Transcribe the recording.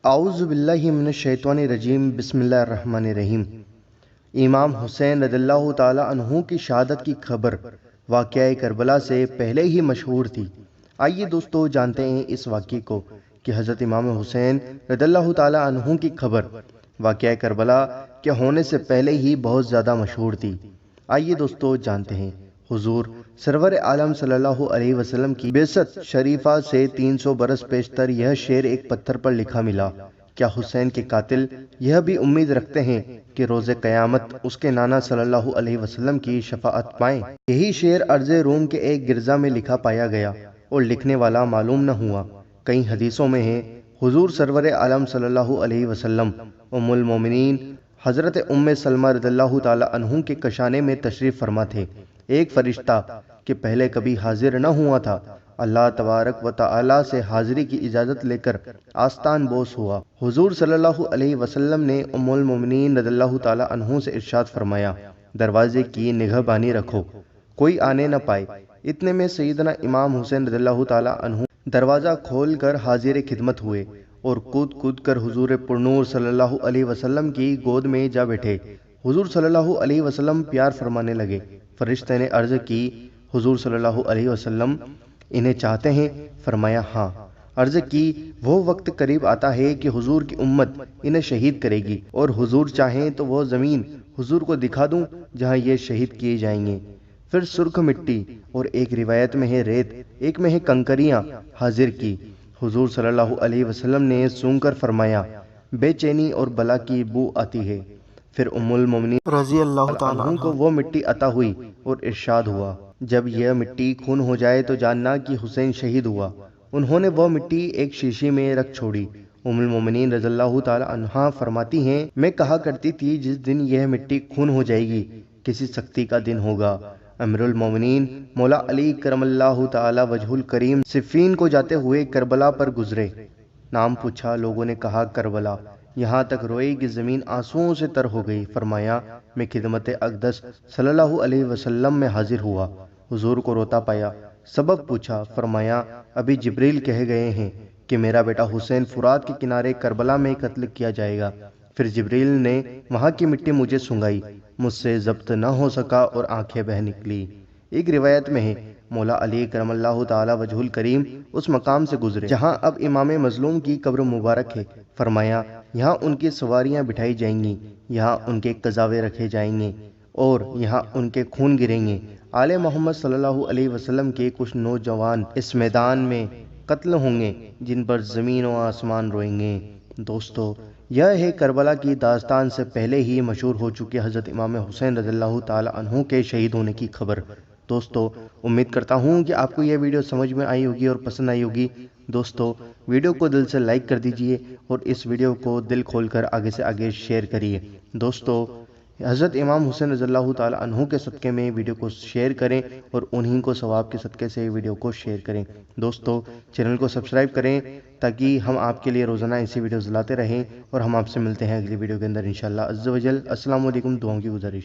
اعوذ باللہ من الشیطان الرجیم بسم اللہ الرحمن الرحیم۔ امام حسین رضی اللہ تعالی عنہ کی شہادت کی خبر واقعہ کربلا سے پہلے ہی مشہور تھی۔ آئیے دوستو جانتے ہیں اس واقعے کو کہ حضرت امام حسین رضی اللہ تعالی عنہ کی خبر واقعہ کربلا کے ہونے سے پہلے ہی بہت زیادہ مشہور تھی۔ آئیے دوستو جانتے ہیں۔ حضور سرور عالم صلی اللہ علیہ وسلم کی بعثت شریفہ سے 300 برس پیشتر یہ شعر ایک پتھر پر لکھا ملا۔ کیا حسین کے قاتل یہ بھی امید رکھتے ہیں کہ روز قیامت اس کے نانا صلی اللہ علیہ وسلم کی شفاعت پائیں؟ یہی شعر ارض روم کے ایک گرجا میں لکھا پایا گیا اور لکھنے والا معلوم نہ ہوا۔ کئی حدیثوں میں ہے حضور سرور عالم صلی اللہ علیہ وسلم ام المومنین حضرت ام سلمہ رضی اللہ تعالی عنہ کے کشانے میں تشریف فرما تھے۔ ایک فرشتہ کہ پہلے کبھی حاضر نہ ہوا تھا اللہ تبارک و تعالی سے حاضری کی اجازت لے کر آستان بوس ہوا۔ حضور صلی اللہ علیہ وسلم نے ام المومنین رضی اللہ تعالی عنہ سے ارشاد فرمایا، دروازے کی نگہبانی رکھو، کوئی آنے نہ پائے۔ اتنے میں سیدنا امام حسین رضی اللہ تعالی عنہ دروازہ کھول کر حاضر خدمت ہوئے اور کود کود کر حضور پرنور صلی اللہ علیہ وسلم کی گود میں جا بیٹھے۔ حضور صلی اللہ علیہ وسلم پیار فرمانے لگے۔ فرشتے نے عرض کی، حضور صلی اللہ علیہ وسلم انہیں چاہتے ہیں؟ فرمایا ہاں۔ عرض کی، وہ وقت قریب آتا ہے کہ حضور کی امت انہیں شہید کرے گی اور حضور چاہیں تو وہ زمین حضور کو دکھا دوں جہاں یہ شہید کیے جائیں گے۔ پھر سرخ مٹی اور ایک روایت میں ہے ریت، ایک میں ہے کنکریاں حاضر کی۔ حضور صلی اللہ علیہ وسلم نے سونگ کر فرمایا، بے چینی اور بلا کی بو آتی ہے۔ پھر ام المومنین رضی اللہ تعالیٰ عنہ کو وہ مٹی عطا ہوئی اور ارشاد ہوا، جب یہ مٹی خون ہو جائے تو جاننا کہ حسین شہید ہوا۔ انہوں نے وہ مٹی ایک شیشی میں رکھ چھوڑی۔ ام المومنین رضی اللہ تعالیٰ عنہ فرماتی ہیں، میں کہا کرتی تھی جس دن یہ مٹی خون ہو جائے گی کسی سختی کا دن ہوگا۔ امیر المومنین مولا علی کرم اللہ تعالی وجہ الکریم صفین کو جاتے ہوئے کربلا پر گزرے۔ نام پوچھا، لوگوں نے کہا کربلا، یہاں تک روئی کی زمین آنسوؤں سے تر ہو گئی۔ فرمایا، میں خدمت اقدس صلی اللہ علیہ وسلم میں حاضر ہوا، حضور کو روتا پایا۔ سبب پوچھا، فرمایا ابھی جبریل کہہ گئے ہیں کہ میرا بیٹا حسین فرات کے کنارے کربلا میں قتل کیا جائے گا۔ پھر جبریل نے وہاں کی مٹی مجھے سنگائی، مجھ سے ضبط نہ ہو سکا اور آنکھیں بہہ نکلی۔ ایک روایت میں ہے مولا علی کرم اللہ تعالی وجہ الکریم اس مقام سے گزرے جہاں اب امام مظلوم کی قبر مبارک ہے۔ فرمایا، یہاں ان کی سواریاں بٹھائی جائیں گی، یہاں ان کے قزاوے رکھے جائیں گے اور یہاں ان کے خون گریں گے۔ آل محمد صلی اللہ علیہ وسلم کے کچھ نوجوان اس میدان میں قتل ہوں گے جن پر زمین و آسمان روئیں گے۔ دوستو، یہ ہے کربلا کی داستان سے پہلے ہی مشہور ہو چکی حضرت امام حسین رضی اللہ تعالی عنہ کے شہید ہونے کی خبر۔ دوستو، امید کرتا ہوں کہ آپ کو یہ ویڈیو سمجھ میں آئی ہوگی اور پسند آئی ہوگی۔ دوستو، ویڈیو کو دل سے لائک کر دیجئے اور اس ویڈیو کو دل کھول کر آگے سے آگے شیئر کریے۔ دوستو، حضرت امام حسین رضی اللہ تعالی عنہ کے صدقے میں ویڈیو کو شیئر کریں اور انہی کو ثواب کے صدقے سے ویڈیو کو شیئر کریں۔ دوستو، چینل کو سبسکرائب کریں تاکہ ہم آپ کے لیے روزانہ ایسی ویڈیوز لاتے رہیں، اور ہم آپ سے ملتے ہیں اگلی ویڈیو کے اندر انشاءاللہ عز و جل۔ السلام علیکم، دعاؤں کی گزارش۔